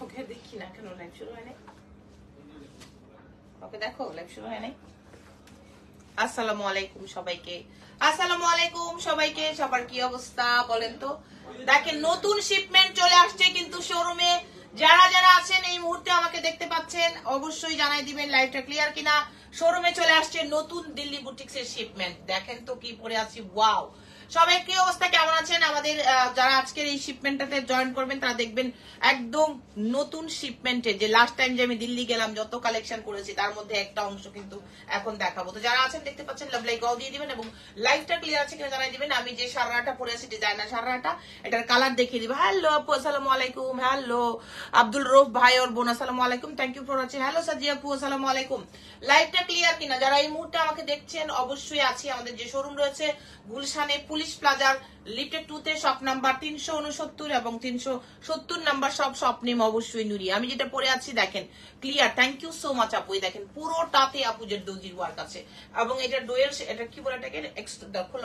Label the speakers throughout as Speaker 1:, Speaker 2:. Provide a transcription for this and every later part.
Speaker 1: ওকে দেখি না কেন, লাইভ শুরু হয় নাই। ওকে দেখো, লাইভ শুরু হয় নাই। আসসালামু আলাইকুম সবাইকে, আসসালামু আলাইকুম সবাইকে। সবার কি অবস্থা বলেন তো? দেখেন নতুন শিপমেন্ট চলে আসছে কিন্তু শোরুমে। যারা যারা আছেন এই মুহূর্তে আমাকে দেখতে পাচ্ছেন অবশ্যই জানাই দিবেন লাইভটা ক্লিয়ার কিনা। শোরুমে চলে আসছে নতুন দিল্লি বুটিক্স এর শিপমেন্ট। দেখেন তো কি পরে আছি, ওয়াও। সবাই কি অবস্থা, কেমন আছেন? আমাদের যারা আজকের এই শিপমেন্টটাতে জয়েন করবেন তারা দেখবেন একদম নতুন শিপমেন্টে, যে লাস্ট টাইম যে আমি দিল্লি গেলাম যত কালেকশন করেছি তার মধ্যে একটা অংশ কিন্তু এখন দেখাবো। তো যারা আছেন দেখতে পাচ্ছেন লাভ লাইক অল দিয়ে দিবেন এবং লাইভটা ক্লিয়ার আছে কিনা জানাই দিবেন। আমি যে সারাটা পরে আছি ডিজাইনার সারাটা, এটার কালার দেখিয়ে দিব। হ্যালো আপু, আসসালামু আলাইকুম। হ্যালো আব্দুল রৌফ ভাই ওর বোন, আসসালামু আলাইকুম, thank you for watching. Hello Sajiya আপু, আসসালামু আলাইকুম। লাইভটা ক্লিয়ার কিনা? যারা এই মুহূর্তে আমাকে দেখছেন অবশ্যই আছি আমাদের যে শোরুম রয়েছে গুলশানে পুলিশ প্লাজার লিফটেড 2 তে, শপ নাম্বার 369 এবং 370 নাম্বার শপ নেম অবশ্যই নুরি। আমি যেটা পরে আছি দেখেন clear, thank you so much আপু। দেখেন পুরোটাতে আপু যে দর্জির ওয়ার্ক আছে এবং এটা ডোয়েল, এটা কি বলে এটাকে, দেখো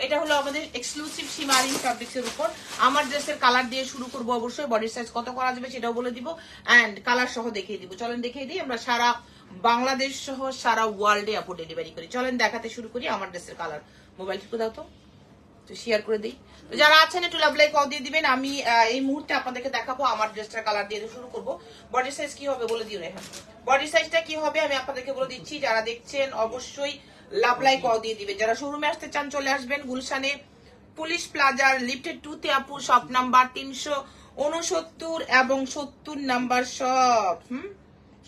Speaker 1: এটা হলো আমাদের এক্সক্লুসিভ শিমারিং ফ্যাব্রিক্স এর উপর। আমার ড্রেসের কালার দিয়ে শুরু করবো অবশ্যই, বডি সাইজ কত করা যাবে সেটাও বলে দিব এন্ড কালার সহ দেখিয়ে দিব। চলেন দেখিয়ে দিই। আমরা সারা বাংলাদেশ সহ সারা ওয়ার্ল্ডে আপু ডেলিভারি করি। চলেন দেখাতে শুরু করি আমার ড্রেসের কালার। মোবাইল টিপে দাও তো শেয়ার করে দিই। তো যারা আছেন একটু লাভ লাইক অল দিয়ে দিবেন। আমি এই মুহূর্তে আপনাদেরকে দেখাবো আমার ড্রেসটার কালার দিয়ে শুরু করব। বডি সাইজ কি হবে বলে দিও রেহান, বডি সাইজটা কি হবে আমি আপনাদেরকে বলে দিচ্ছি। যারা দেখছেন অবশ্যই লাভ লাইক অল দিয়ে দিবেন। যারা শোরুমে আসতে চান চলে আসবেন গুলশানে পুলিশ প্লাজার লিফটেড 2 তে আপু, শপ নাম্বার 369 এবং 70 নাম্বার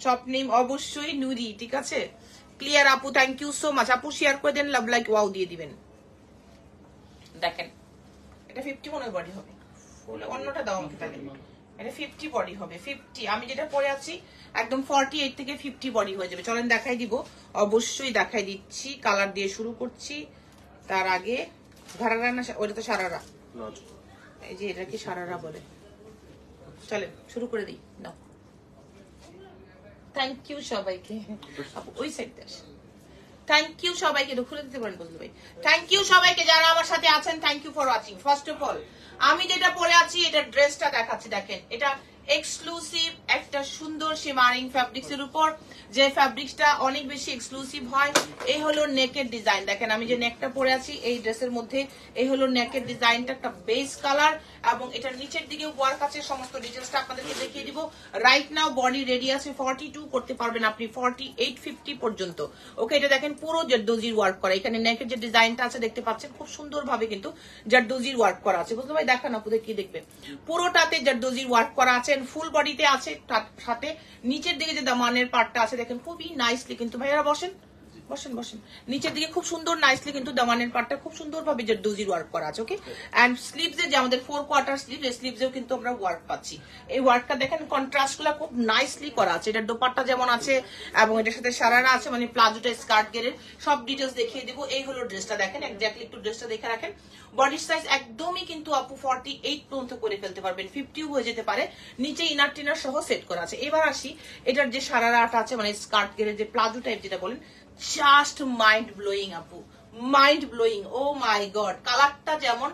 Speaker 1: শপ নেম অবশ্যই নুরি। ঠিক আছে, ক্লিয়ার আপু, থ্যাংক ইউ সো মাচ আপু। শেয়ার করে দেন, লাভ লাইক ওয়াও দিয়ে দিবেন। দেখেন এটা 50 মনে বডি হবে, অন্যটা দাও আমাকে তাহলে। এটা 50 বডি হবে, 50। আমি যেটা পরে আছি একদম 48 থেকে 50 বডি হয়ে যাবে। চলেন দেখাই দিব, অবশ্যই দেখাই দিচ্ছি। কালার দিয়ে শুরু করছি। তার আগে ঘাড়ারা না, ওটা তো সারারা, এই যে এটা কি সারারা বলে। চলেন শুরু করে দিই। নাও, থ্যাংক ইউ সবাইকে। ওই সাইডটা থ্যাংক ইউ সবাইকে, খুলে দিতে পারেন বুঝলো ভাই। থ্যাংক ইউ সবাইকে যারা আমার সাথে আছেন, thank you for watching. First of all আমি যেটা পরে আছি এটা ড্রেসটা দেখাচ্ছি। দেখেন এটা এক্সক্লুসিভ একটা সুন্দর শিমারিং ফ্যাব্রিক্স এর উপর, যে ফ্যাব্রিক্সটা অনেক বেশি এক্সক্লুসিভ হয়। এই হলো নেকের ডিজাইন। দেখেন আমি যে নেকটা পরে আছি এই ড্রেসের মধ্যে, এই হলো নেকের ডিজাইনটা, একটা বেস কালার এবং এটার নিচের দিকে ওয়ার্ক আছে। সমস্ত ডিটেলসটা আপনাদেরকে দেখিয়ে দিব। রাইট নাও বডি রেডি আছে 42 করতে পারবেন আপনি 48 50 পর্যন্ত। ওকে, এটা দেখেন পুরো জারদোজির ওয়ার্ক করা। এখানে নেকের যে ডিজাইনটা আছে দেখতে পাচ্ছেন খুব সুন্দর ভাবে কিন্তু জারদোজির ওয়ার্ক করা আছে। বুঝতে ভাই দেখান আপনাদের কি দেখবেন, পুরোটাতে জারদোজির ওয়ার্ক করা আছে, ফুল বডিতে আছে। সাথে নিচের দিকে যে দামানের পার্টটা আছে দেখেন খুবই নাইসলি কিন্তু, ভাইয়ারা বসেন বসেন বসেন, নিচের দিকে খুব সুন্দর নাইসলি কিন্তু দামানের পার্টটা খুব সুন্দর ভাবে জারদোজির ওয়ার্ক করা আছে। ওকে, এন্ড স্লিভসে যে আমাদের 4 কোয়ার্টার স্লিভ, এই স্লিভসেও কিন্তু আমরা ওয়ার্ক পাচ্ছি। এই ওয়ার্কটা দেখেন কন্ট্রাস্ট গুলা খুব নাইসলি করা আছে। এটার দোপাট্টা যেমন আছে এবং এটার সাথে সারারা আছে, মানে প্লাজোটা স্কার্ট গেরের সব ডিটেলস দেখিয়ে দিব। এই হলো ড্রেসটা, দেখেন এক্স্যাক্টলি একটু ড্রেসটা দেখে রাখেন। বডি সাইজ একদমই কিন্তু আপু 48 পর্যন্ত করে ফেলতে পারবেন, 50 হয়ে যেতে পারে। নিচে ইনার টিনার সহ সেট করা আছে। এবার আসি এটার যে সারারাটা আছে, মানে স্কার্ট গেরের যে প্লাজো টাইপ যেটা বলেন, জাস্ট মাইন্ড ব্লোয়িং আপু, মাইন্ড ব্লোয়িং। ও মাই গড, কালারটা যেমন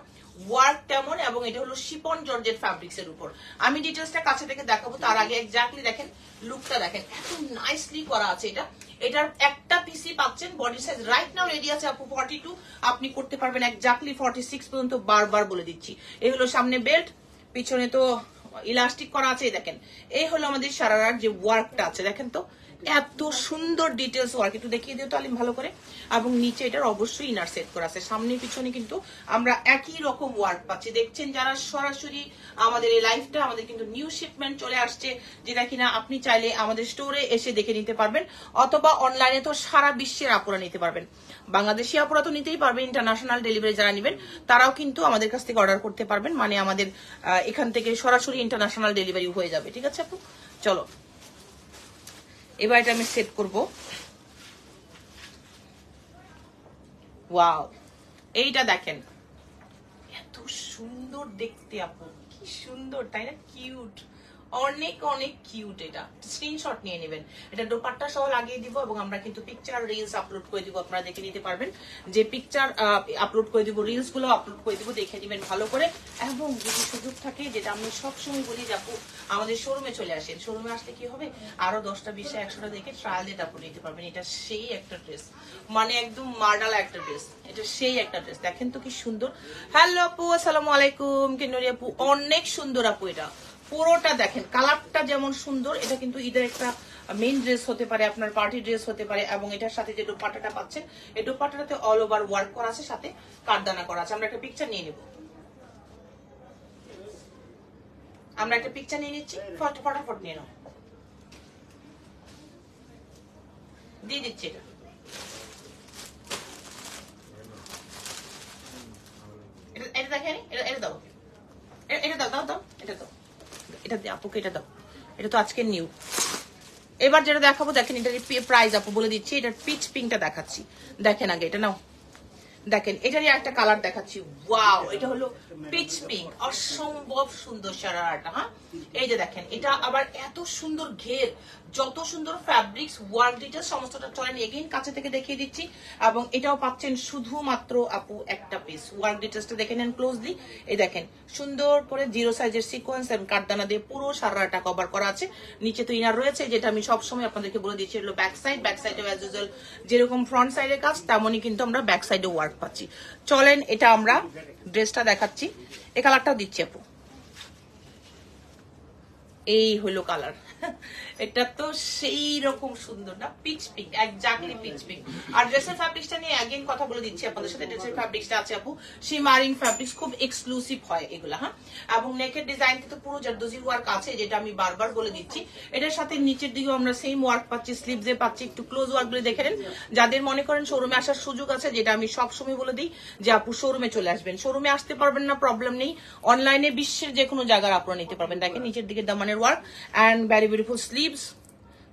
Speaker 1: ওয়ার্ক তেমন, এবং এটা হলো শিপন জর্জেট ফ্যাব্রিক্স এর উপর। আমি ডিটেলসটা কাছে থেকে দেখাবো, তার আগে এক্স্যাক্টলি দেখেন লুকটা দেখেন, এত নাইসলি করা আছে। এটার একটা পিসি পাচ্ছেন। Body size right now ready আছে আপু 42, আপনি করতে পারবেন এক্স্যাক্টলি 46 পর্যন্ত, বারবার বলে দিচ্ছি। এই হলো সামনে বেল্ট, পিছনে তো ইলাস্টিক করা আছে। দেখেন এই হলো আমাদের সারারার যে ওয়ার্কটা আছে, দেখেন তো এত সুন্দর ডিটেলস ওয়ার্ক। একটু দেখিয়ে দিও তো আলিম ভালো করে। এবং নিচে এটার অবশ্যই ইনার সেট করা আছে। সামনে পিছনে কিন্তু আমরা একই রকম ওয়ার্ক পাচ্ছি। দেখছেন যারা সরাসরি আমাদের এই লাইফটা, আমাদের কিন্তু নিউ শিপমেন্ট চলে আসছে, যেটা কিনা আপনি চাইলে আমাদের স্টোরে এসে দেখে নিতে পারবেন, অথবা অনলাইনে তো সারা বিশ্বের আপুরা নিতে পারবেন। বাংলাদেশি আপুরা তো নিতেই পারবেন, ইন্টারন্যাশনাল ডেলিভারি যারা নেবেন তারাও কিন্তু আমাদের কাছ থেকে অর্ডার করতে পারবেন, মানে আমাদের এখান থেকে সরাসরি ইন্টারন্যাশনাল ডেলিভারি হয়ে যাবে। ঠিক আছে আপু, চলো এবার এটা আমি সেট করব। ওয়াও, এইটা দেখেন এত সুন্দর দেখতে আপু, কি সুন্দর তাই না, কিউট, অনেক অনেক কিউট, এটা স্ক্রিনশট নিয়ে নেবেন। এটা দোপাট্টা সহ লাগিয়ে দিব এবং আমরা কিন্তু পিকচার রিলস আপলোড করে দিব, আপনারা দেখে নিতে পারবেন যে পিকচার আপলোড করে দিব, রিলস গুলো আপলোড করে দিব, দেখে দিবেন ভালো করে। এবং যদি সুযোগ থাকে, যেটা আমি সবসময় বলি যে আপু আমাদের শোরুমে চলে আসেন, শোরুমে আসলে কি হবে আরো 10টা 20টা 100টা দেখে ট্রায়াল দিয়ে তারপর নিতে পারবেন। এটা সেই একটা ড্রেস, মানে একদম মার্ডালা একটা ড্রেস, এটা সেই একটা ড্রেস। দেখেন তো কি সুন্দর। হ্যালো আপু, আসসালামু আলাইকুম। কিন্নরি আপু অনেক সুন্দর আপু, এটা পুরোটা দেখেন, কালারটা যেমন সুন্দর, এটা কিন্তু ঈদের একটা মেইন ড্রেস হতে পারে, আপনার পার্টি ড্রেস হতে পারে। এবং এটার সাথে যে দোপাট্টাটা পাচ্ছেন, এই দোপাট্টাটাতে অল ওভার ওয়ার্ক করা আছে, সাথে কাঠদানা করা আছে। আমরা একটা পিকচার নিয়ে নেব, আমরা একটা পিকচার নিয়ে নিচ্ছি, ফটাফট নিয়ে নাও, দিয়ে দিচ্ছি। এটা দেখেন, এটা দাও, এটা দাও, দাও, এটা দাও, এটা দিয়ে আপুকে এটা দাও। এটা তো আজকে নিউ। এবার যেটা দেখাবো দেখেন, এটার প্রাইস আপু বলে দিচ্ছি। এটার পিচ পিঙ্কটা দেখাচ্ছি, দেখেন আগে এটা নাও। দেখেন এটারই একটা কালার দেখাচ্ছি, ওয়াও, এটা হলো পিচ পিঙ্ক, অসম্ভব সুন্দর সারাটা। হ্যাঁ, এই যে দেখেন, এটা আবার এত সুন্দর ঘের, যত সুন্দর ফ্যাব্রিক্স, ওয়ার্ক ডিটেলস সমস্তটা চলেন এগেইন কাছে থেকে দেখিয়ে দিচ্ছি। এবং এটাও পাচ্ছেন শুধুমাত্র আপু একটা পিস। ওয়ার্ক ডিটেলসটা দেখে নেন ক্লোজলি। এই দেখেন সুন্দর করে 0 সাইজের সিকোয়েন্স এবং কাঠদানা দিয়ে পুরো সারাটা কভার করা আছে। নিচে তো ইনার রয়েছে, যেটা আমি সবসময় আপনাদেরকে বলে দিচ্ছি, হলো ব্যাক সাইড। ব্যাক সাইডে অ্যাজ ইউজুয়াল যেরকম ফ্রন্ট সাইডের কাজ, তেমনই কিন্তু আমরা ব্যাক সাইডে ওয়ার্ক পাচ্ছি। চলেন এটা আমরা ড্রেসটা দেখাচ্ছি। এই কালারটা দিচ্ছি আপু, এই হলো কালার। এটা তো সেই রকম সুন্দর না, peach pink, exactly peach pink. আর ড্রেসের ফ্যাব্রিক্সটা নিয়ে অ্যাগেন কথা বলে দিচ্ছি আপনাদের সাথে। ড্রেসের ফ্যাব্রিক্সটা আছে আপু শিমারিং ফ্যাব্রিক্স, খুব এক্সক্লুসিভ হয় এগুলা। হ্যাঁ, এবং নেকের ডিজাইন কিন্তু পুরো জারদোজি ওয়ার্ক আছে, যেটা আমি বারবার বলে দিচ্ছি। এটার সাথে নিচের দিকেও আমরা সেম ওয়ার্ক পাচ্ছি, স্লিভসে পাচ্ছি। একটু ক্লোজ ওয়ার্ক গুলো দেখে নেন। যাদের মনে করেন শোরুমে আসার সুযোগ আছে, যেটা আমি সবসময় বলে দিই যে আপু শোরুমে চলে আসবেন। শোরুমে আসতে পারবেন না, প্রবলেম নেই, অনলাইনে বিশ্বের যে কোনো জায়গার আপনারা নিতে পারবেন। দেখেন নিচের দিকে দামানের work and very beautiful sleeves,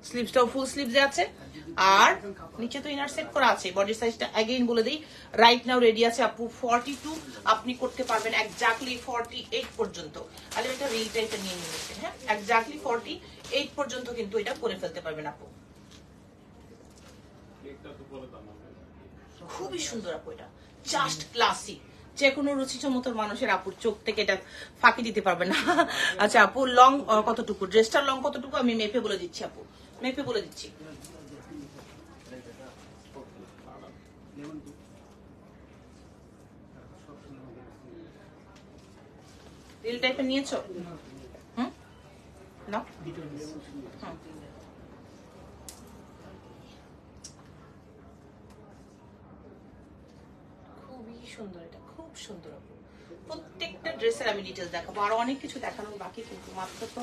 Speaker 1: স্লিভসটাও ফুল স্লিভসে আছে। আর নিচে তো ইনার সেট করা আছে। বডি সাইজটা अगेन বলে দিই, রাইট নাও রেডি আছে আপু 42, আপনি করতে পারবেন এক্স্যাক্টলি 48 পর্যন্ত। তাহলে এটা রিল টাইপের নিয়ে নিয়েছেন। হ্যাঁ, এক্স্যাক্টলি 48 পর্যন্ত কিন্তু এটা করে ফেলতে পারবেন আপু। খুবই সুন্দর আপু, এটা জাস্ট ক্লাসিক। যে কোনো রুচিসম্মত মানুষের আপুর চোখ থেকে এটা ফাঁকি দিতে পারবে না। আচ্ছা আপু লং কতটুকু, ড্রেসটার লং কতটুকু আমি মেপে বলে দিচ্ছি আপু, মেপে বলে দিচ্ছি। রিল টাইপের নিয়েছো? হুম, না খুবই সুন্দর, এটা খুব সুন্দর। প্রত্যেকটা ড্রেসের আমি ডিটেলস দেখাবো, আর অনেক কিছু দেখানোর বাকি, কিন্তু মাত্র তো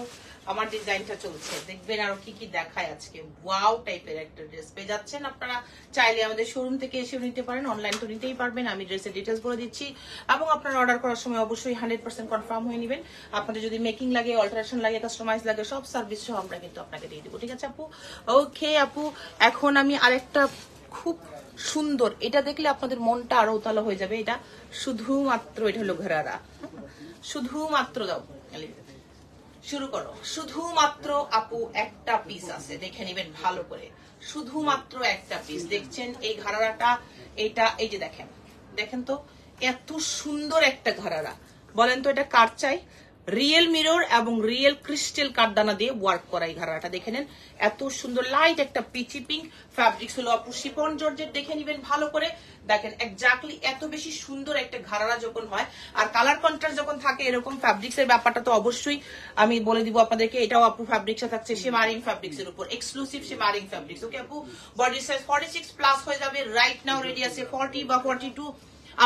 Speaker 1: আমার ডিজাইনটা চলছে। দেখবেন আরো কি কি দেখায় আজকে। ওয়াও টাইপের একটা ড্রেস পেয়ে যাচ্ছেন আপনারা। চাইলে আমাদের শোরুম থেকে এসেও নিতে পারেন, অনলাইন তো নিতেই পারবেন। আমি ড্রেসের ডিটেলস বলে দিচ্ছি, এবং আপনারা অর্ডার করার সময় অবশ্যই 100% কনফার্ম হয়ে নেবেন। আপনাদের যদি মেকিং লাগে, অল্টারেশন লাগে, কাস্টমাইজ লাগে, সব সার্ভিস সহ আমরা কিন্তু আপনাকে দিয়ে দিব। ঠিক আছে আপু? ওকে আপু, এখন আমি আরেকটা খুব সুন্দর, এটা দেখলে আপনাদের মনটা আরো উতালা হয়ে যাবে। এটা শুধুমাত্র, এটা হলো ঘরারা, শুধুমাত্র দাও, শুরু করো। শুধুমাত্র আপু একটা পিস আছে, দেখে নেবেন ভালো করে। শুধুমাত্র একটা পিস দেখছেন এই ঘরারাটা। এটা এই যে দেখেন, দেখেন তো এত সুন্দর একটা ঘরারা। বলেন তো এটা কার চাই? রিয়েল মিরর এবং রিয়েল ক্রিস্টাল কাঠদানা দিয়ে ওয়ার্ক করা এই ঘাড়াটা দেখে নেন। এত সুন্দর লাইট একটা পিচি পিঙ্ক ফ্যাব্রিক্স হলো আপু শিফন জর্জেট, দেখে নিবেন ভালো করে। দেখেন এক্স্যাক্টলি এত বেশি সুন্দর একটা ঘাড়া যখন হয়, আর কালার কন্ট্রাস্ট যখন থাকে এরকম ফ্যাব্রিক্স এর ব্যাপারটা তো অবশ্যই আমি বলে দিব আপনাদেরকে। এটাও আপু ফ্যাব্রিক্সে থাকছে শিমারিং ফ্যাব্রিক্স এর উপর, এক্সক্লুসিভ শিমারিং ফ্যাব্রিক্স। ওকে আপু, বডি সাইজ 46 প্লাস হয়ে যাবে। রাইট নাও রেডি আছে 40 বা 42,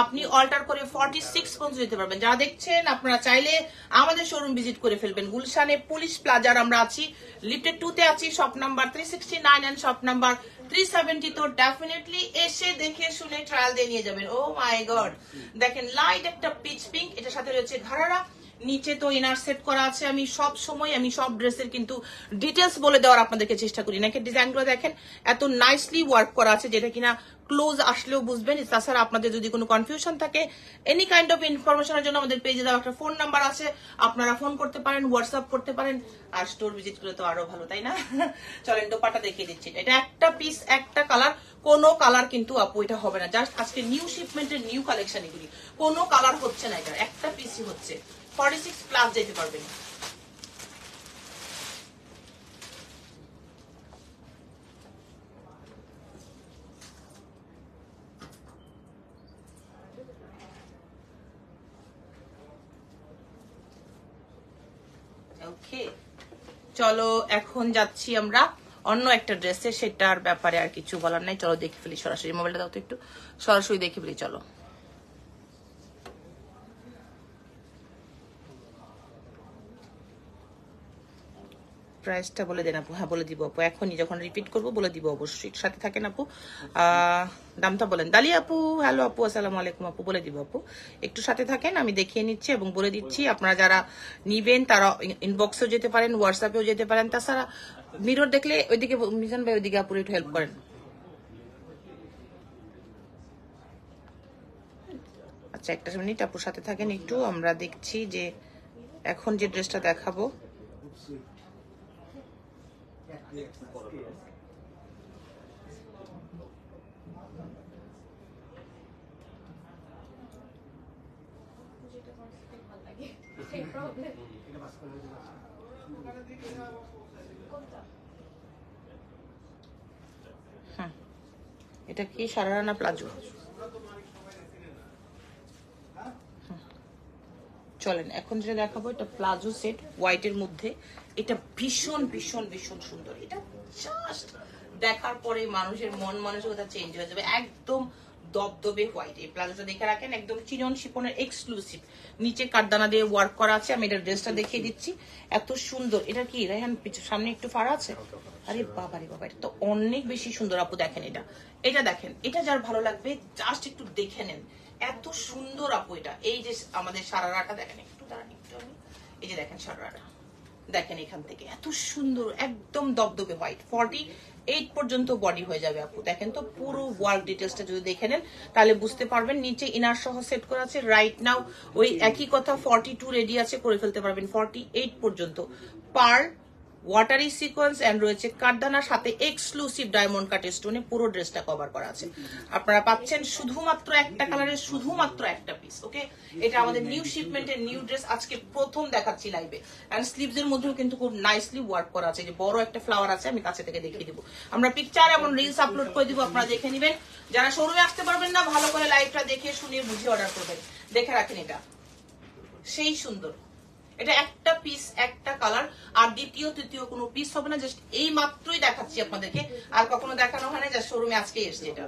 Speaker 1: আপনি অল্টার করে 46 পর্যন্ত যেতে পারবেন। যারা দেখছেন আপনারা চাইলে আমাদের শোরুম ভিজিট করে ফেলবেন। গুলশানে পুলিশ প্লাজার আমরা আছি, লিফটেড 2 তে আছি, shop number 369 and shop number 370। তো ডেফিনেটলি এসে দেখে শুনে ট্রায়াল দিয়ে নিয়ে যাবেন। ও মাই গড, দেখেন লাইট একটা পিচ পিঙ্ক, এটার সাথে রয়েছে ঘাড়া, নিচে তো ইনার সেট করা আছে। আমি সব সময় আমি সব ড্রেসের কিন্তু ডিটেলস বলে দেওয়ার আপনাদেরকে চেষ্টা করি। নাকি ডিজাইনগুলো দেখেন এত নাইসলি ওয়ার্ক করা আছে, যেটা কিনা ক্লোজ আসলেও বুঝবেন। তাছাড়া আপনাদের যদি কোনো কনফিউশন থাকে, এনি কাইন্ড অফ ইনফরমেশনের জন্য আমাদের পেজে দেওয়া একটা ফোন নাম্বার আছে, আপনারা ফোন করতে পারেন, হোয়াটসঅ্যাপ করতে পারেন। আর স্টোর ভিজিট করলে তো আরো ভালো, তাই না? চলেন দোপাট্টা দেখিয়ে দিচ্ছি। এটা একটা পিস, একটা কালার, কোনো কালার কিন্তু আপু এটা হবে না। জাস্ট আজকে নিউ শিপমেন্টের নিউ কালেকশন এগুলি, কোনো কালার হচ্ছে না, এটা একটা পিসই হচ্ছে। 46 প্লাস যেতে পারবেন। ওকে, চলো এখন যাচ্ছি আমরা অন্য একটা ড্রেসে, সেটার ব্যাপারে আর কিছু বলার নাই। চলো দেখে ফেলি সরাসরি, মোবাইলটা দাও তো একটু, সরাসরি দেখে ফেলি। চলো প্রাইসটা বলে দেন আপু। হ্যাঁ বলে দিব আপু, এখনই যখন রিপিট করবো বলে দিব অবশ্যই। সাথে থাকেন আপু। দামটা বলেন। দালিয়া আপু, হ্যালো আপু, আসসালামু আলাইকুম আপু। বলে দিব আপু, একটু সাথে থাকেন, আমি দেখিয়ে নিচ্ছি এবং বলে দিচ্ছি। আপনারা যারা নিবেন তারা ইনবক্সেও যেতে পারেন, হোয়াটসঅ্যাপেও যেতে পারেন। তাছাড়া মিরর দেখলে ওইদিকে মিজান ভাই, ওইদিকে আপুর একটু হেল্প করেন। আচ্ছা একটা মিনিট আপুর সাথে থাকেন একটু, আমরা দেখছি যে এখন যে ড্রেসটা দেখাবো। এটা কি সারারা না প্লাজো? চলেন এখন যেটা দেখাবো, এটা প্লাজো সেট হোয়াইটের মধ্যে। এটা ভীষণ ভীষণ ভীষণ সুন্দর। এটা জাস্ট দেখার পরে মানুষের মন মানসিকতা চেঞ্জ হয়ে যাবে। একদম দবদবে হোয়াইট। এই প্লাজোটা দেখে রাখেন, একদম চিনন শিপনের এক্সক্লুসিভ, নিচে কাঠদানা দিয়ে ওয়ার্ক করা আছে। আমি এটার ড্রেসটা দেখিয়ে দিচ্ছি, এত সুন্দর। এটা কি রায়হান সামনে একটু ফাড়া আছে? আরে বাবা রে বাবা, এটা তো অনেক বেশি সুন্দর আপু। দেখেন এটা, এটা দেখেন, এটা যার ভালো লাগবে জাস্ট একটু দেখে নেন, এত সুন্দর আপু এটা। এই যে আমাদের সারারাটা দেখেন, একটু দাঁড়ান একটু, আমি এই যে দেখেন সারারাটা দেখেন, এখান থেকে এত সুন্দর, একদম দবদবে হোয়াইট। 48 পর্যন্ত বডি হয়ে যাবে আপু। দেখেন তো পুরো ওয়ার্ক ডিটেলসটা যদি দেখে নেন তাহলে বুঝতে পারবেন। নিচে ইনার সহ সেট করা আছে। রাইট নাও ওই একই কথা 42 রেডি আছে, করে ফেলতে পারবেন 48 পর্যন্ত। পার্ল ওয়াটারি সিকোয়েন্স এন্ড রয়েছে কাঠদানার সাথে এক্সক্লুসিভ ডায়মন্ড কাট স্টোনে পুরো ড্রেসটা কভার করা আছে। আপনারা পাচ্ছেন শুধুমাত্র একটা কালারের, শুধুমাত্র একটা পিস। ওকে, এটা আমাদের নিউ শিপমেন্টের নিউ ড্রেস, আজকে প্রথম দেখাচ্ছি লাইভে। এন্ড স্লিভস এর মধ্যেও কিন্তু খুব নাইসলি ওয়ার্ক করা আছে। যে বড় একটা ফ্লাওয়ার আছে, আমি কাছে থেকে দেখিয়ে দিব। আমরা পিকচার এবং রিলস আপলোড করে দিব, আপনারা দেখে নেবেন। যারা শোরুমে আসতে পারবেন না, ভালো করে লাইভটা দেখে শুনে বুঝে অর্ডার করবেন। দেখে রাখেন, এটা সেই সুন্দর। এটা একটা পিস, একটা কালার, আর দ্বিতীয় তৃতীয় কোনো পিস হবে না। জাস্ট এই মাত্রই দেখাচ্ছি আপনাদেরকে, আর কখনো দেখানো হয় না। জাস্ট শোরুমে আজকে এসছে এটা।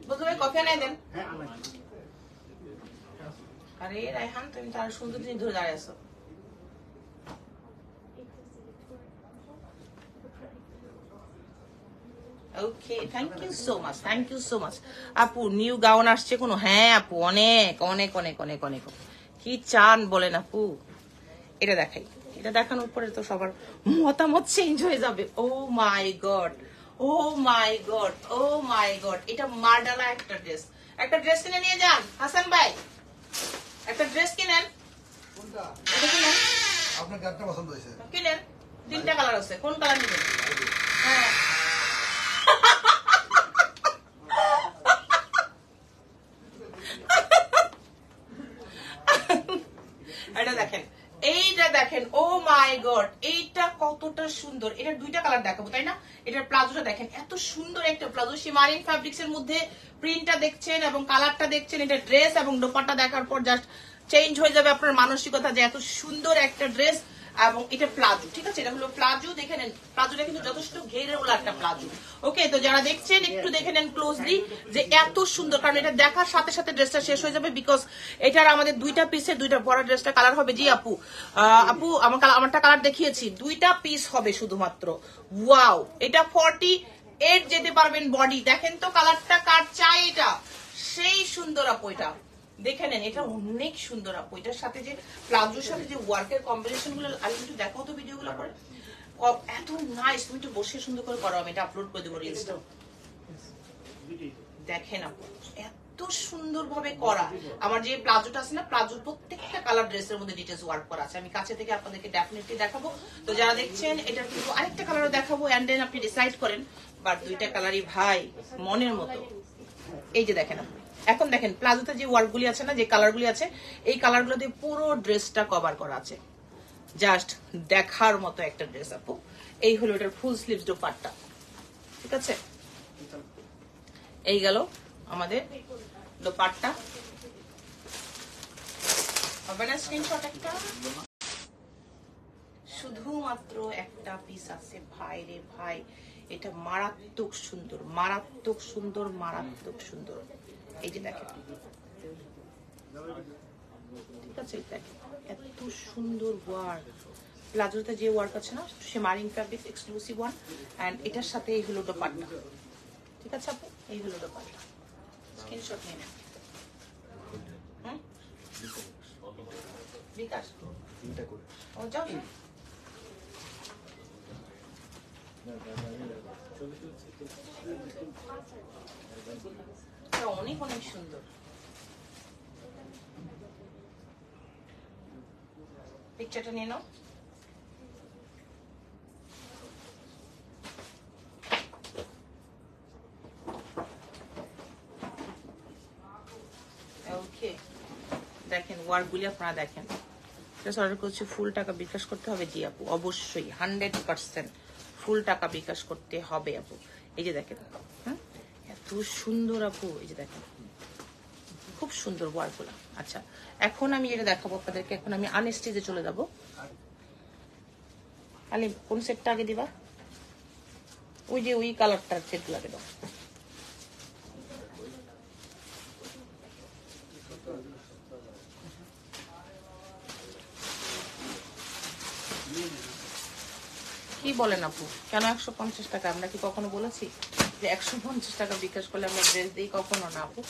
Speaker 1: বুঝতে ভাই কফি আনাই দেন। আরে রায়হান, তুমি তার সুন্দর জিনিস ধরে দাঁড়িয়ে আছো। Okay, thank you so much, thank you so much আপু। নিউ গাউন আসছে কোনো? হ্যাঁ আপু, অনেক অনেক অনেক অনেক অনেক। কি চান বলেন আপু? এটা দেখাই, এটা দেখানোর পরে তো সবার মতামত চেঞ্জ হয়ে যাবে। ও মাই গড, ও মাই গড, ও মাই গড। এটা মার্ডালা একটা ড্রেস। একটা ড্রেস কিনে নিয়ে যান হাসান ভাই, একটা ড্রেস কিনেন। এটা কিনেন,
Speaker 2: আপনার কালারটা পছন্দ হয়েছে?
Speaker 1: কিনেন, 3টা কালার আছে, কোন কালার নেবেন? হ্যাঁ এটা দেখেন, এইটা দেখেন, ও মাই গড, এইটা কতটা সুন্দর। এটা 2টা কালার দেখাবো তাই না? এটার প্লাজোটা দেখেন, এত সুন্দর একটা প্লাজো। শিমারিন ফ্যাব্রিক্স এর মধ্যে প্রিন্টটা দেখছেন এবং কালারটা দেখছেন। এটা ড্রেস এবং দোপাট্টা দেখার পর জাস্ট চেঞ্জ হয়ে যাবে আপনার মানসিকতা, যে এত সুন্দর একটা ড্রেস। এবং এটা প্লাজো, ঠিক আছে? এটা হলো প্লাজো, দেখে নেন। প্লাজোটা কিন্তু যথেষ্ট ঘেরের ওলা একটা প্লাজো। ওকে, তো যারা দেখছেন একটু দেখে নেন ক্লোজলি, যে এত সুন্দর। কারণ এটা দেখার সাথে সাথে ড্রেসটা শেষ হয়ে যাবে, বিকজ এটার আমাদের 2টা পিসের 2টা পরা ড্রেসটা কালার হবে। জি আপু, আপু আমারটা কালার দেখিয়েছি, 2টা পিস হবে শুধুমাত্র। ওয়াও, এটা 48 যেতে পারবেন বডি। দেখেন তো কালারটা কার চাই, এটা সেই সুন্দর আপু। এটা দেখে নেন, এটা অনেক সুন্দর আপু। এটার সাথে যে প্লাজোর সাথে যে ওয়ার্কের কম্বিনেশন গুলো, আমি একটু দেখাও তো ভিডিও গুলো করে। এত নাইস, তুমি একটু বসে সুন্দর করে করো, আমি এটা আপলোড করে দেবো রিলসটা। দেখেন আপু এত সুন্দর ভাবে করা। আমার যে প্লাজোটা আছে না, প্লাজোর প্রত্যেকটা কালার ড্রেসের মধ্যে ডিটেইলস ওয়ার্ক করা আছে। আমি কাছে থেকে আপনাদেরকে ডেফিনেটলি দেখাবো। তো যারা দেখছেন এটা কিন্তু আরেকটা কালারও দেখাবো, এন্ড দেন আপনি ডিসাইড করেন। বাট দুইটা কালারই ভাই মনের মতো। এই যে দেখেন আপনি এখন দেখেন প্লাজোতে যে ওয়ার্কগুলি আছে না, যে কালারগুলি আছে, এই কালারগুলো দিয়ে পুরো ড্রেসটা কভার করা আছে। জাস্ট দেখার মতো একটা ড্রেস আপু। এই হলো এটার ফুল স্লিভস দোপাট্টা, ঠিক আছে? এই গেল আমাদের দোপাট্টা। হবে না স্ক্রিনশট একটা? শুধুমাত্র একটা পিস আছে ভাই রে ভাই, এটা মারাত্মক সুন্দর, মারাত্মক সুন্দর, মারাত্মক সুন্দর। এই যে দেখেন, ঠিক আছে? দেখেন এত সুন্দর ওয়ার্ক। প্লাজোতে যে ওয়ার্ক আছে না, সে মারিং ফ্যাব্রিক এক্সক্লুসিভ ওয়ান, এন্ড এটার সাথে এই হলো দোপাট্টা, ঠিক আছে আপু? এই হলো দোপাট্টা। স্ক্রিনশট নিয়ে নেন। বিকাশ ও যাও না। অনেক অনেক সুন্দর। পিকচারটা নিয়ে নাও। ওকে দেখেন ওয়ার্কগুলি আপনারা দেখেন। অর্ডার করছি, ফুল টাকা বিকাশ করতে হবে? জি আপু অবশ্যই 100% ফুল টাকা বিকাশ করতে হবে আপু। এই যে দেখেন, হ্যাঁ এত সুন্দর আপু, এই যে দেখেন খুব সুন্দর ওয়ার্কগুলো। আচ্ছা এখন আমি যেটা দেখাবো আপনাদেরকে, এখন আমি আনস্টিচে চলে যাবো। আলি কোন সেটটা আগে দিবা? ওই যে ওই কালারটার সেট লাগে দাও। কি বলেন আপু, কেন 150 টাকা? আমরা কি কখনো বলেছি যে 150 টাকা বিকাশ করলে আমরা ড্রেস দিই? কখনো না আপু।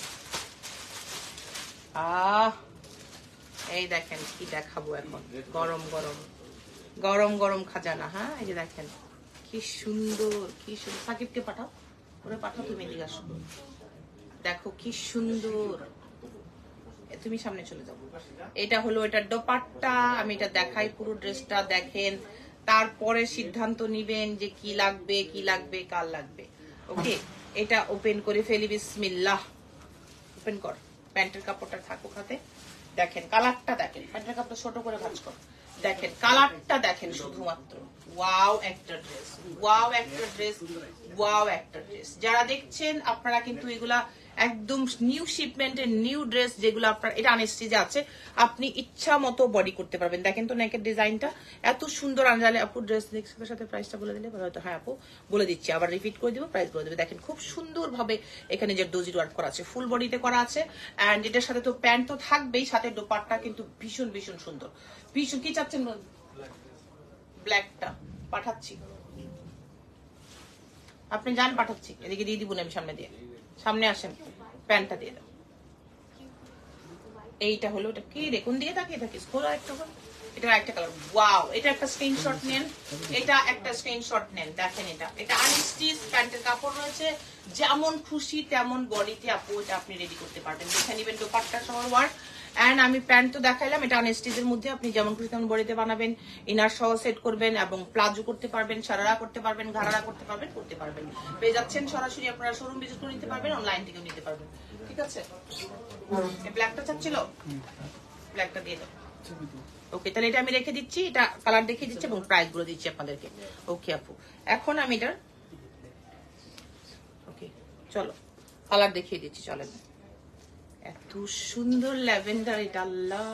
Speaker 1: এই দেখেন কি দেখাবো এখন, গরম গরম গরম গরম খাজানা। হ্যাঁ এই যে দেখেন কি সুন্দর, কি সুন্দর। সাকিবকে পাঠাও, ওরে পাঠাও, তুমি এদিকে আসো। দেখো কি সুন্দর, তুমি সামনে চলে যাও। এটা হলো এটার দোপাট্টা। আমি এটা দেখাই, পুরো ড্রেসটা দেখেন, তারপরে সিদ্ধান্ত নিবেন যে কি লাগবে, কি লাগবে, কার লাগবে। ওকে এটা ওপেন করে ফেলি, বিসমিল্লাহ। ওপেন কর। প্যান্টের কাপড়টা থাকুক হাতে। দেখেন কালারটা দেখেন, প্যান্টের কাপড়টা ছোট করে ভাঁজ কর। দেখেন কালারটা দেখেন শুধুমাত্র। ওয়াও একটা ড্রেস, ওয়াও একটা ড্রেস, ওয়াও একটা ড্রেস। যারা দেখছেন আপনারা কিন্তু এগুলা একদম নিউ শিপমেন্টের নিউ ড্রেস, যেগুলো আপনার এটা আনস্টিচে আছে, আপনি ইচ্ছা মতো বডি করতে পারবেন। দেখেন তো নেকের ডিজাইনটা এত সুন্দর। আনজালে আপু ড্রেস নেক্সটের সাথে প্রাইসটা বলে দিলে হয়তো। হ্যাঁ আপু বলে দিচ্ছি, আবার রিপিট করে দিব, প্রাইস বলে দেবে। দেখেন খুব সুন্দর ভাবে এখানে যে ডোজি ওয়ার্ক করা আছে, ফুল বডিতে করা আছে, এন্ড এটার সাথে তো প্যান্ট তো থাকবেই, সাথে দোপাট্টা কিন্তু ভীষণ ভীষণ সুন্দর। ভীষণ কি চাচ্ছেন? ব্ল্যাকটা পাঠাচ্ছি, আপনি যান, পাঠাচ্ছি। এদিকে দিয়ে দিব না আমি, সামনে দিয়ে, সামনে আসেন, প্যান্টটা দিয়ে দাও। এইটা হলো, এটা কি রে, কোন দিকে তাকিয়ে থাকিস? খোলা একটা, এটা একটা কালার। ওয়াও, এটা একটা স্ক্রিনশট নেন, এটা একটা স্ক্রিনশট নেন। দেখেন এটা, এটা আনস্টিচ প্যান্টের কাপড় রয়েছে, যেমন খুশি তেমন বডিতে আপু এটা আপনি রেডি করতে পারবেন। দেখে নেবেন দোপাট্টা সহ ওয়ার্ক। এন্ড আমি প্যান্ট তো দেখাইলাম, এটা আনস্টিচের মধ্যে আপনি যেমন খুশি তেমন বডিতে বানাবেন, ইনার সহ সেট করবেন, এবং প্লাজো করতে পারবেন, সারারা করতে পারবেন, ঘাড়ারা করতে পারবেন, করতে পারবেন। পেয়ে যাচ্ছেন সরাসরি, আপনারা শোরুম ভিজিট করে নিতে পারবেন, অনলাইন থেকেও নিতে পারবেন। ঠিক আছে, এই ব্ল্যাকটা চাচ্ছিল, ব্ল্যাকটা দিয়ে দাও। ওকে তাহলে এটা আমি রেখে দিচ্ছি, এটা কালার দেখিয়ে দিচ্ছি এবং প্রাইস গুলো দিচ্ছি আপনাদেরকে। ওকে আপু এখন আমি এটার, ওকে চলো কালার দেখিয়ে দিচ্ছি, চলেন। এত সুন্দর ল্যাভেন্ডার এটা, আল্লাহ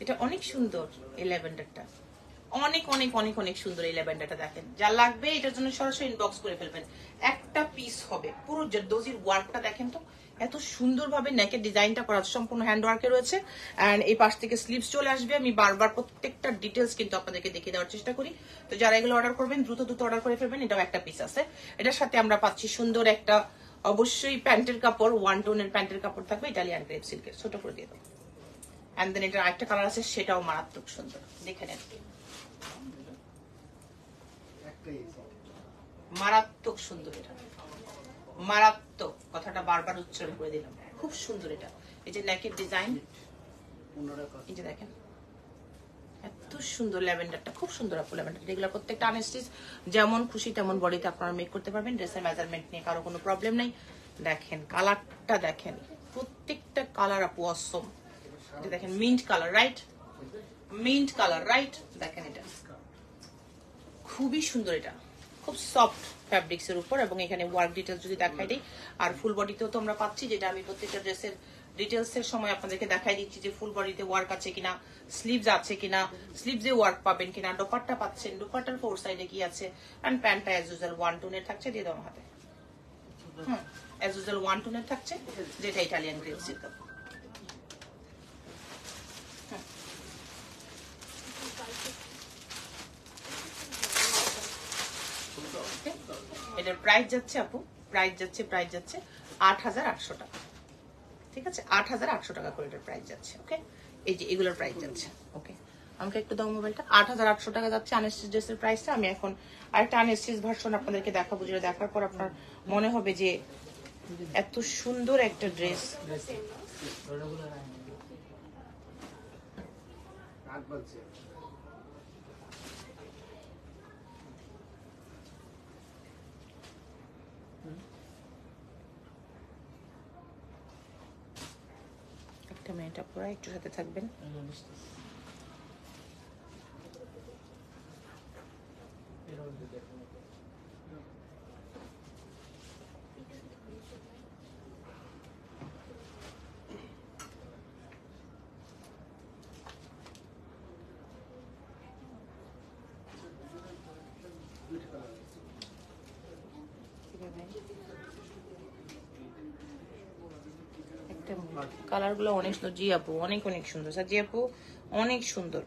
Speaker 1: এটা অনেক সুন্দর। এই ল্যাভেন্ডারটা অনেক অনেক অনেক অনেক সুন্দর। এই ল্যাভেন্ডারটা দেখেন, যা লাগবে এটার জন্য সরাসরি ইনবক্স করে ফেলবেন। একটা পিস হবে, পুরো দোজির ওয়ার্কটা দেখেন তো, এত সুন্দর ভাবে নেকের ডিজাইনটা করা আছে, সম্পূর্ণ হ্যান্ড ওয়ার্কে রয়েছে। এন্ড এই পাশ থেকে স্লিভস চলে আসবে। আমি বারবার প্রত্যেকটা ডিটেলস কিন্তু আপনাদেরকে দেখিয়ে দেওয়ার চেষ্টা করি। তো যারা এগুলো অর্ডার করবেন দ্রুত দ্রুত অর্ডার করে ফেলবেন। এটাও একটা পিস আছে। এটার সাথে আমরা পাচ্ছি সুন্দর একটা, অবশ্যই প্যান্টের কাপড়, ওয়ান টোনের প্যান্টের কাপড় থাকবে, ইটালিয়ান ক্রেপ সিল্কের, ছোট করে দিয়ে দেবো। এন্ড দেন এটার আরেকটা কালার আছে, সেটাও মারাত্মক সুন্দর, দেখে নেন। মারাত্মক সুন্দর এটা, মারাত্মক, কথাটা বারবার উচ্চারণ করে দিলাম, খুব সুন্দর এটা। এই যে নেকের ডিজাইন, এই যে দেখেন এত সুন্দর, ল্যাভেন্ডারটা খুব সুন্দর আপু। ল্যাভেন্ডার এগুলো প্রত্যেকটা আনস্টিচ যেমন খুশি তেমন বডিতে আপনারা মেক করতে পারবেন, ড্রেসের মেজারমেন্ট নিয়ে কারো কোনো প্রবলেম নেই। দেখেন কালারটা, দেখেন প্রত্যেকটা কালার আপু অসম। দেখেন mint colour, right? Mint colour, right? দেখেন এটা খুবই সুন্দর, এটা খুব সফট ফ্যাব্রিক্স এর উপর, এবং এখানে ওয়ার্ক ডিটেলস যদি দেখাই দিই, আর ফুল বডিতেও তো আমরা পাচ্ছি, যেটা আমি প্রত্যেকটা ড্রেসের ডিটেলস এর সময় আপনাদেরকে দেখাই দিচ্ছি যে ফুল বডিতে ওয়ার্ক আছে কিনা, স্লিভস আছে কিনা, স্লিভসে ওয়ার্ক পাবেন কিনা, দোপাট্টা পাচ্ছেন, দোপাট্টার ফোর সাইডে কি আছে, এন্ড প্যান্টটা অ্যাজ ইউজুয়াল ওয়ান টোনের থাকছে, দিয়ে দাও হাতে। অ্যাজ ইউজুয়াল ওয়ান টোনের থাকছে, যেটা ইটালিয়ান গ্রেপ সিল্ক। এটার প্রাইস যাচ্ছে আপু, প্রাইস যাচ্ছে ৮৮০০ টাকা। ঠিক আছে, ৮৮০০ টাকা করে এটার প্রাইস যাচ্ছে। ওকে, এই যে এগুলোর প্রাইস যাচ্ছে। ওকে, আমাকে একটু দাও মোবাইলটা। ৮৮০০ টাকা যাচ্ছে আনস্টিচ ড্রেসের প্রাইসটা। আমি এখন আরেকটা আনস্টিচ ভার্সন আপনাদেরকে দেখাবো, যেটা দেখার পর আপনার মনে হবে যে এত সুন্দর একটা ড্রেস। একটা মিনিট আপনারা একটু সাথে থাকবেন। কালার গুলো অনেক সুন্দর, জি আপু অনেক অনেক সুন্দর, জি আপু অনেক সুন্দর।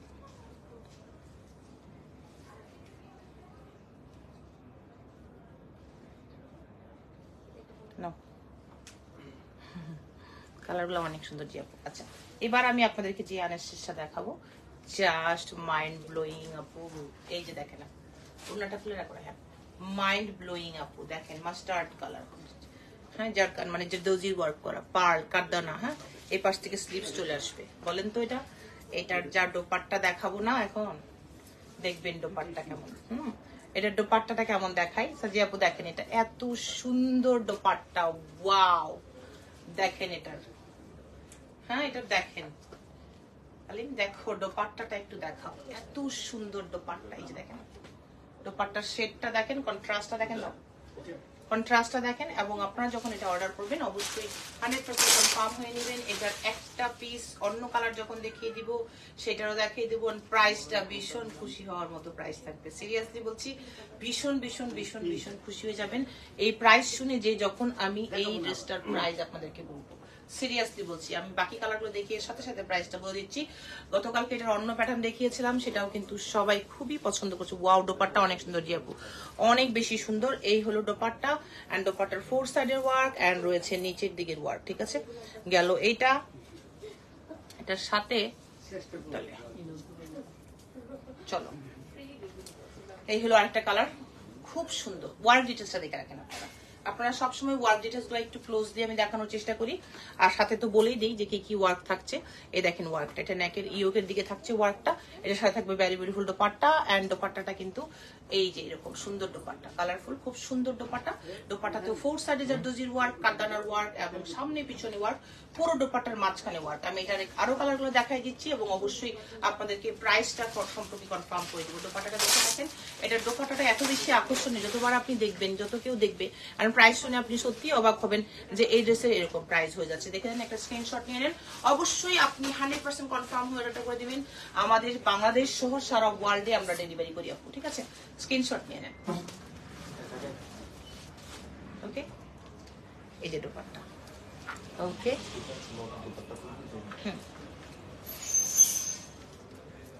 Speaker 1: কালার গুলো অনেক সুন্দর, জি আপু। আচ্ছা, এবার আমি আপনাদেরকে যে আনস্টিচটা দেখাবো, জাস্ট মাইন্ড ব্লোয়িং আপু। এই যে দেখেন, ওনাটা খুলে রাখো। হ্যাঁ, মাইন্ড ব্লোয়িং আপু, দেখেন মাস্টার্ড কালার। হ্যাঁ, যার মানে যে দর্জি ওয়ার্ক করা, পার্ল কারদানা। হ্যাঁ, এই পাশ থেকে স্লিভস চলে আসবে। বলেন তো এটা, এটার যা দোপাট্টা দেখাবো না এখন, দেখবেন দোপাট্টা কেমন। এটার দোপাট্টাটা কেমন দেখাই সাজি আপু, দেখেন এটা এত সুন্দর দোপাট্টা, ওয়াও। দেখেন এটার, হ্যাঁ এটা দেখেন, আলিম দেখো দোপাট্টাটা একটু দেখাও, এত সুন্দর দোপাট্টা। এই যে দেখেন দোপাট্টার শেডটা দেখেন, কন্ট্রাস্টটা দেখেন, কন্ট্রাস্টটা দেখেন। এবং আপনারা যখন এটা অর্ডার করবেন অবশ্যই 100% কনফার্ম হয়ে নেবেন। এটার একটা পিস অন্য কালার যখন দেখিয়ে দিব সেটারও দেখিয়ে দিব। প্রাইসটা ভীষণ খুশি হওয়ার মতো প্রাইস থাকবে, সিরিয়াসলি বলছি, ভীষণ ভীষণ ভীষণ ভীষণ খুশি হয়ে যাবেন এই প্রাইস শুনে, যে যখন আমি এই ড্রেসটার প্রাইস আপনাদেরকে বলবো। সিরিয়াসলি বলছি, আমি বাকি কালারগুলো দেখিয়ে সাথে সাথে প্রাইসটা বলে দিচ্ছি। গতকালকে এটার অন্য প্যাটার্ন দেখিয়েছিলাম, সেটাও কিন্তু সবাই খুবই পছন্দ করছে। ওয়াও, দোপাট্টা অনেক সুন্দর জিয়াপু, অনেক বেশি সুন্দর। এই হলো দোপাট্টা, এন্ড দোপাট্টার ফোর সাইডের ওয়ার্ক, এন্ড রয়েছে নিচের দিকের ওয়ার্ক। ঠিক আছে, গেল এইটা। এটার সাথে চলো, এই হলো আরেকটা কালার, খুব সুন্দর। ওয়ার্ক ডিটেলসটা দেখে রাখেন আপনারা। আপনারা সবসময় ওয়ার্ক ডিটেলস গুলো একটু ক্লোজ দিয়ে আমি দেখানোর চেষ্টা করি, আর সাথে তো বলেই দিই যে কি কি ওয়ার্ক থাকছে। এই দেখেন ওয়ার্কটা, এটা নেকের ইয়োকের দিকে থাকছে ওয়ার্কটা, এটার সাথে থাকবে ভেরি বিউটিফুল দোপাট্টা, এন্ড দোপাট্টাটা কিন্তু এই যে এরকম সুন্দর দোপাট্টা, কালারফুল, খুব সুন্দর দোপাট্টা। দোপাট্টাতে ফোর সাইডে জারদোজির ওয়ার্ক, কারদানার ওয়ার্ক, এবং সামনে পিছনে ওয়ার্ক, পুরো দোপাট্টার মাঝখানে ওয়ার্ক। আমি এটার আরো কালার গুলো দেখাই দিচ্ছি, এবং অবশ্যই আপনাদেরকে প্রাইসটা সম্পর্কে কনফার্ম করে দেবো। দোপাট্টাটা দেখে দেখেন, এটার দোপাট্টাটা এত বেশি আকর্ষণীয়, যতবার আপনি দেখবেন, যত কেউ দেখবে, আর প্রাইস শুনে আপনি সত্যি অবাক হবেন যে এই ড্রেসের এরকম প্রাইস হয়ে যাচ্ছে। দেখে নেন, একটা স্ক্রিনশট নিয়ে নেন। অবশ্যই আপনি 100% কনফার্ম হয়ে অর্ডার করে দিবেন। আমাদের বাংলাদেশ সহ সারা ওয়ার্ল্ডে আমরা ডেলিভারি করি আপু, ঠিক আছে? স্ক্রিনশট নিয়ে নেন। ওকে, এই যে দোপাট্টা। ওকে,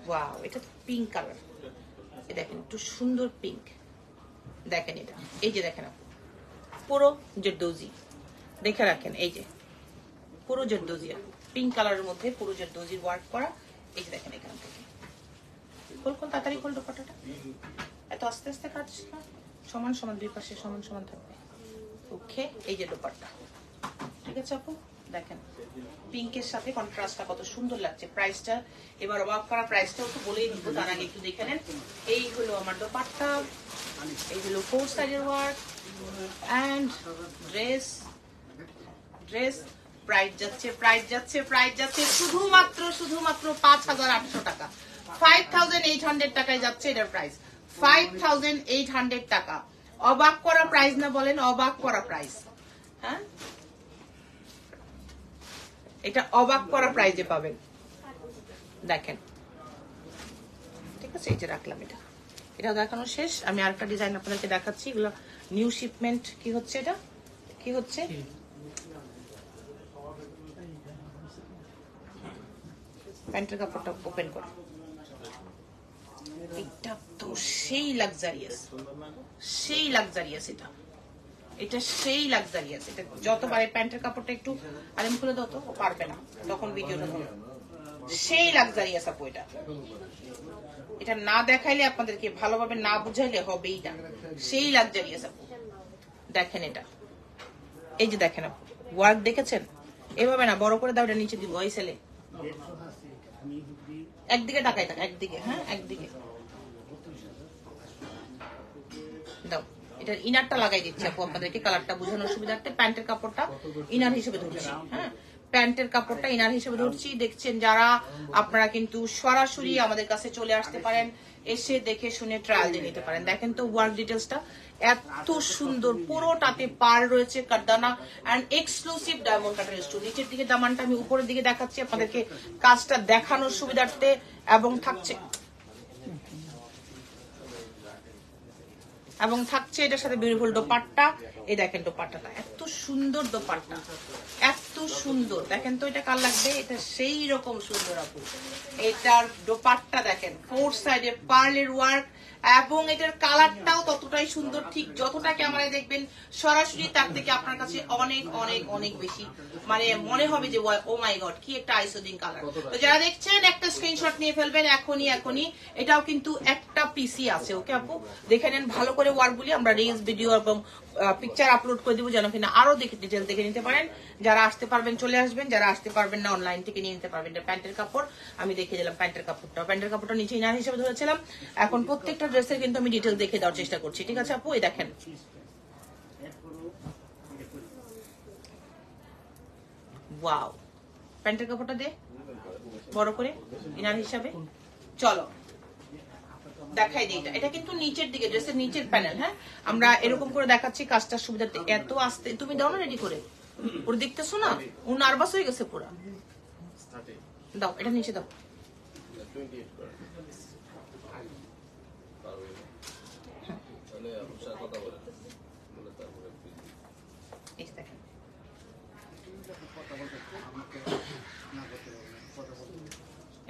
Speaker 1: ওয়াও, এটা তো পিঙ্ক কালার, এই দেখেন একটু সুন্দর পিঙ্ক। দেখেন এটা, এই যে দেখেন আপু, পুরো জরদোজি দেখে রাখেন, এই যে পুরো জরদোজি, পিঙ্ক কালারের মধ্যে পুরো জরদোজি ওয়ার্ক করা। এই যে দেখেন এখান থেকে খোল খোল, তাড়াতাড়ি খোল দোপাট্টাটা, এত আস্তে আস্তে কাটছি না, সমান সমান দুই পাশে সমান সমান থাকবে। ওকে, এই যে দোপাট্টা, ঠিক আছে আপু দেখেন পিঙ্কের সাথে কন্ট্রাস্টটা কত সুন্দর লাগছে। প্রাইসটা এবার অবাক করা প্রাইসটাও তো বলেই দিব, তার আগে একটু দেখে নেন। এই হলো আমার দোপাট্টা, এই হলো 4 সাইডের ওয়ার্ক এন্ড ড্রেস। প্রাইস যাচ্ছে শুধুমাত্র 5,800 টাকা, 5,800 টাকায় যাচ্ছে এটার প্রাইস, 5,800 টাকা। অবাক করা প্রাইস না বলেন, অবাক করা প্রাইস। হ্যাঁ, এটা অবাক করা প্রাইজে পাবেন, দেখেন ঠিক আছে। এই যে রাখলাম, এটা দেখানো শেষ। আমি আরেকটা ডিজাইন আপনাদেরকে দেখাচ্ছি, এগুলো নিউ শিপমেন্ট। কি হচ্ছে এটা, কি হচ্ছে, প্যান্টের কাপড়টা ওপেন করে, এটা তো সেই লাক্সারিয়াস, এটা সেই লাক্সারিয়াস। এটা যতবার প্যান্টের কাপড়টা একটু আরেম খুলে দাও তো, পারবে না তখন ভিডিওটা ধরো, সেই লাক্সারিয়াস আপু। এটা না দেখাইলে আপনাদেরকে ভালোভাবে না বুঝাইলে হবেই না, সেই লাক্সারিয়াস আপু। দেখেন এটা, এই যে দেখেন আপু ওয়ার্ক দেখেছেন, এভাবে না বড় করে দাও, এটা নিচে দিব ওই ছেলে, একদিকে তাকাই থাক, একদিকে, হ্যাঁ একদিকে দাও। এটার ইনারটা লাগাই দিচ্ছি আপু আপনাদেরকে কালারটা বোঝানোর সুবিধার্থে। প্যান্টের কাপড়টা ইনার হিসেবে ধরছি, হ্যাঁ প্যান্টের কাপড়টা ইনার হিসেবে ধরছি। দেখছেন যারা, আপনারা কিন্তু সরাসরি আমাদের কাছে চলে আসতে পারেন, এসে দেখে শুনে ট্রায়াল দিয়ে নিতে পারেন। দেখেন তো ওয়ার্ক ডিটেলসটা এত সুন্দর, পুরোটাতে পার রয়েছে, কারদানা and exclusive diamond cutter stone. নিচের দিকে দামানটা আমি উপরের দিকে দেখাচ্ছি আপনাদেরকে কাজটা দেখানোর সুবিধার্থে, এবং থাকছে এটার সাথে বিউটিফুল দোপাট্টা। এই দেখেন দোপাট্টাটা এত সুন্দর, দোপাট্টা এত সুন্দর, দেখেন তো এটা কার লাগবে, এটা সেই রকম সুন্দর আপু। এটার দোপাট্টা দেখেন, 4 সাইডে পার্লের ওয়ার্ক, এবং এটার কালারটাও ততটাই সুন্দর, ঠিক যতটা ক্যামেরায় দেখবেন সরাসরি তার থেকে আপনার কাছে অনেক অনেক অনেক বেশি মানে মনে হবে যে ও মাই গড কি একটা আইসোডিং কালার। তো যারা দেখছেন একটা স্ক্রিনশট নিয়ে ফেলবেন এখনই। এটাও কিন্তু একটা পিসি আছে, ওকে আপু দেখে নেন ভালো করে ওয়ার্কগুলি। আমরা রিলস, ভিডিও এবং পিকচার আপলোড করে দিব, যেন কিনা আরো ডিটেল দেখে নিতে পারেন। যারা আসতে পারবেন চলে আসবেন, যারা আসতে পারবেন না অনলাইন থেকে নিয়ে নিতে পারবেন। এটা প্যান্টের কাপড়, আমি দেখে দিলাম প্যান্টের কাপড়টা নিচে ইনার হিসেবে ধরেছিলাম। এখন প্রত্যেকটা ড্রেসের কিন্তু আমি ডিটেল দেখে দেওয়ার চেষ্টা করছি, ঠিক আছে আপু। এই দেখেন ওয়াও, প্যান্টের কাপড়টা দে বড় করে ইনার হিসাবে। চলো দেখাই দিই, এটা কিন্তু নিচের দিকে, ড্রেসের নিচের প্যানেল। হ্যাঁ, আমরা এরকম করে দেখাচ্ছি কাজটার সুবিধার্থে। এত আস্তে তুমি দাও না রেডি করে, ওরা দেখতেছো না, ও নার্ভাস হয়ে গেছে পুরা। দাও এটা নিচে দাও,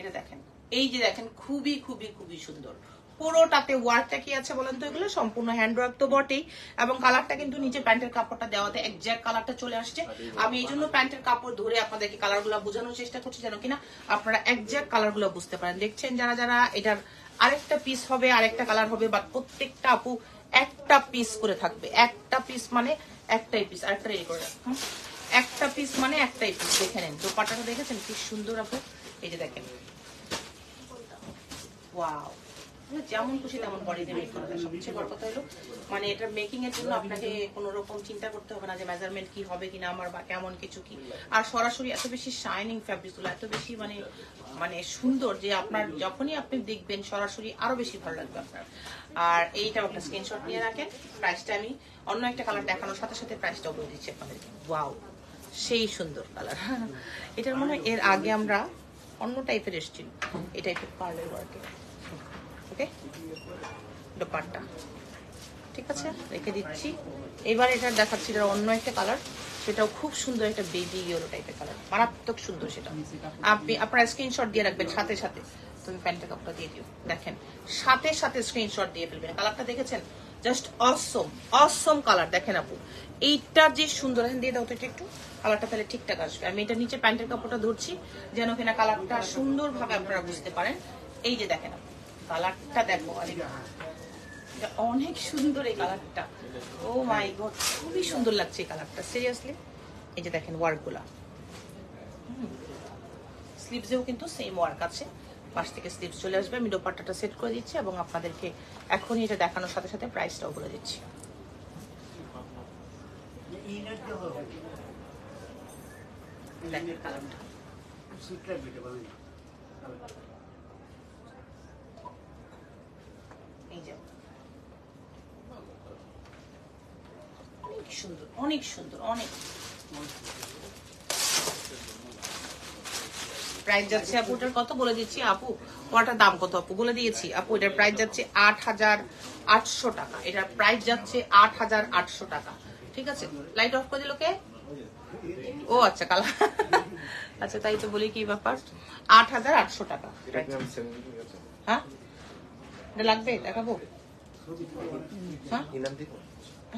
Speaker 1: এটা দেখেন, এই যে দেখেন খুবই খুবই খুবই সুন্দর। পুরোটাতে ওয়ার্কটা কি আছে বলেন তো, এগুলো সম্পূর্ণ হ্যান্ড ওয়ার্ক তো বটেই, এবং কালারটা কিন্তু নিচে প্যান্টের কাপড়টা দেওয়াতে একজ্যাক্ট কালারটা চলে আসছে। আমি এই জন্য প্যান্টের কাপড় ধরে আপনাদেরকে কালারগুলো বোঝানোর চেষ্টা করছি, যেন কিনা আপনারা একজ্যাক্ট কালারগুলো বুঝতে পারেন। দেখছেন যারা এটার আরেকটা পিস হবে, আরেকটা কালার হবে, বা প্রত্যেকটা আপু একটা পিস করে থাকবে। একটা পিস মানে একটাই পিস, আরেকটা রেডি করে রাখুন। একটা পিস মানে একটাই পিস। দেখে নেন দোপাট্টাটা দেখেছেন কি সুন্দর আপু, এই যে দেখেন ওয়াও, যেমন খুশি তেমন বডিতে মেক করা যায়। সবচেয়ে বড় কথা হলো মানে এটা মেকিং এর জন্য আপনাকে কোনো রকম চিন্তা করতে হবে না যে মেজারমেন্ট কি হবে কিনা আমার, বা কেমন কিছু কি। আর সরাসরি এত বেশি শাইনিং ফ্যাব্রিকগুলো এত বেশি মানে সুন্দর যে আপনার যখনই আপনি দেখবেন সরাসরি আরো বেশি ভালো লাগবে আপনার। আর এইটা একটা স্ক্রিনশট নিয়ে রাখেন। প্রাইসটা আমি অন্য একটা কালার দেখানোর সাথে সাথে প্রাইসটাও বলে দিচ্ছি আপনাদেরকে। ওয়াও, সেই সুন্দর কালার। এটার মনে হয় এর আগে আমরা অন্য টাইপের এসেছিল, এটা একটু পার্লের ওয়ার্কে। ওকে, দোপাট্টা ঠিক আছে, রেখে দিচ্ছি। এবার এটা দেখাচ্ছি এটা অন্য একটা কালার, সেটাও খুব সুন্দর, একটা বেবি ইয়েলো টাইপের কালার, মারাত্মক সুন্দর। সেটা আপনারা স্ক্রিনশট দিয়ে রাখবেন সাথে সাথে। তুমি প্যান্টের কাপড়টা দিয়ে দিও, দেখেন সাথে সাথে স্ক্রিনশট দিয়ে ফেলবেন। কালারটা দেখেছেন, জাস্ট অসম কালার। দেখেন আপু এইটা যে সুন্দর, দিয়ে দাও তো এটা একটু, কালারটা তাহলে ঠিকঠাক আসবে। আমি এটা নিচে প্যান্টের কাপড়টা ধরছি যেন কিনা কালারটা সুন্দরভাবে আপনারা বুঝতে পারেন। এই যে দেখেন আপু কালারটা দেখো, এটা অনেক সুন্দর এই কালারটা। ও মাই গড, খুবই সুন্দর লাগছে এই কালারটা সিরিয়াসলি। এই যে দেখেন ওয়ার্কগুলা, স্লিভসেও কিন্তু সেম ওয়ার্ক আছে, পাশ থেকে স্লিভস চলে আসবে। আমি দোপাট্টাটা সেট করে দিচ্ছি এবং আপনাদেরকে এখনই এটা দেখানোর সাথে সাথে প্রাইসটাও বলে দিচ্ছি। দেখেন কালারটা, এই যে অনেক সুন্দর, অনেক সুন্দর, অনেক। প্রাইস যাচ্ছে আপু এটার কত বলে দিচ্ছি আপু, ওটার দাম কত আপু বলে দিয়েছি আপু। এটার প্রাইস যাচ্ছে ৮,৮০০ টাকা। এটার প্রাইস যাচ্ছে ৮,৮০০ টাকা। ঠিক আছে, লাইট অফ করে দিল কে? ও আচ্ছা, কালা। আচ্ছা তাই তো বলি, কি ব্যাপার, ৮,৮০০ টাকা। হ্যাঁ এটা লাগবে, দেখাবো?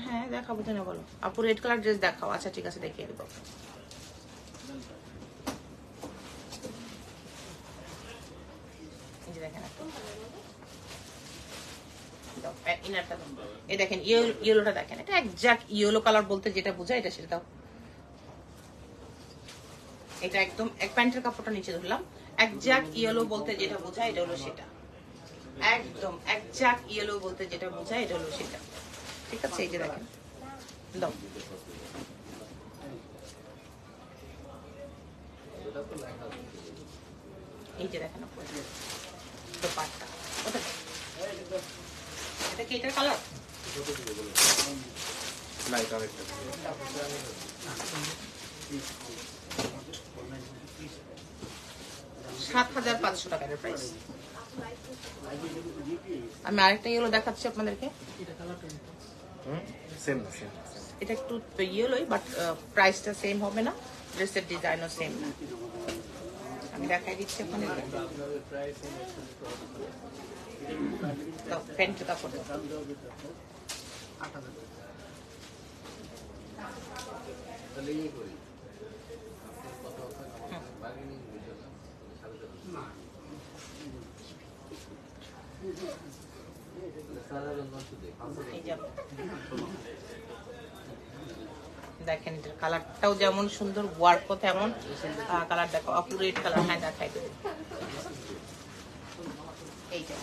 Speaker 1: হ্যাঁ দেখাবো, তো না বলো আপু, রেড কালার ড্রেস দেখাও। আচ্ছা ঠিক আছে, দেখিয়ে দেবো। এই দেখেন ইয়েলোটা দেখেন, এটা একজ্যাক্ট ইয়েলো কালার বলতে যেটা বোঝায় এটা সেটা দাও। এটা একদম এক প্যান্টের কাপড়টা নিচে ধরলাম, একজ্যাক্ট ইয়েলো বলতে যেটা বোঝায় এটা হলো সেটা, একদম একজ্যাক্ট ইয়েলো বলতে যেটা বোঝায় এটা হলো সেটা। ঠিক আছে, এই যে দেখেন দাও। এই যে দেখেন দোপাট্টা, এটা কি এটার কালার? ৭,৫০০ টাকার প্রাইস। আমি আরেকটা ইয়েলো দেখাচ্ছি আপনাদেরকে, এটা একটু ইয়েলোই বাট প্রাইসটা সেম হবে না, ড্রেসের ডিজাইনও সেম না। আমি দেখাই দিচ্ছি আপনাদেরকে, প্যান্টের কাপড় দেখেন, এটার কালারটাও যেমন সুন্দর, ওয়ার্কও তেমন। কালার দেখো আপু, রেড কালার। হ্যাঁ দেখাই দেবো, এইটা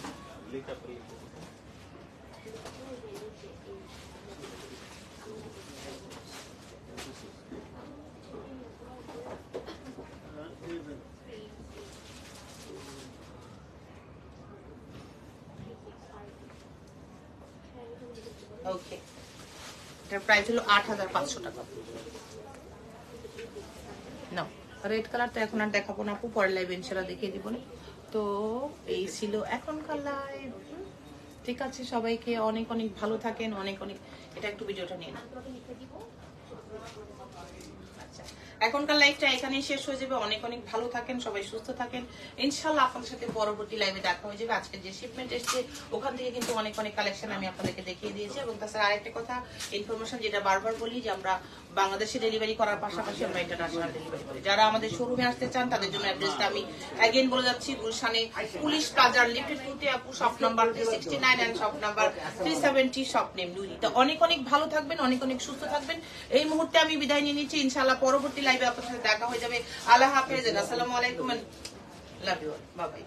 Speaker 1: ওকে। এটার প্রাইস হলো ৮,৫০০ টাকা। না রেড কালার তো এখন আর দেখাবো না আপু, পরের লাইভ ইনশাআল্লাহ দেখিয়ে দিব না। তো এই ছিল এখনকার লাইভ। ঠিক আছে, সবাইকে অনেক অনেক ভালো থাকেন, অনেক অনেক। এটা একটু ভিডিওটা নিয়ে না। আচ্ছা, এখনকার লাইভটা এখানেই শেষ হয়ে যাবে। অনেক অনেক ভালো থাকেন, সবাই সুস্থ থাকেন। ইনশাআল্লাহ আপনাদের সাথে পরবর্তী লাইভে দেখা হয়ে যাবে। আজকে যে শিপমেন্ট এসেছে ওখান থেকে কিন্তু অনেক অনেক কালেকশন আমি আপনাদেরকে দেখিয়ে দিয়েছি। এবং তাছাড়া আরেকটা কথা, ইনফরমেশন যেটা বারবার বলি, যে আমরা বাংলাদেশে ডেলিভারি করার পাশাপাশি আমরা ইন্টারন্যাশনাল ডেলিভারি করি। যারা আমাদের শোরুমে আসতে চান তাদের জন্য অ্যাড্রেসটা আমি অ্যাগেন বলে যাচ্ছি। গুলশানে পুলিশ প্লাজার লিফটেড 2 আপু, shop number 369 and shop number 370, shop name লুলি। তো অনেক অনেক ভালো থাকবেন, অনেক অনেক সুস্থ থাকবেন। এই মুহূর্তে আমি বিদায় নিয়ে নিচ্ছি। ইনশাআল্লাহ পরবর্তী লাইভে আপনাদের সাথে দেখা হয়ে যাবে। আল্লাহ হাফেজ, আসসালামু আলাইকুম, লাভ ইউ, বাই বাই।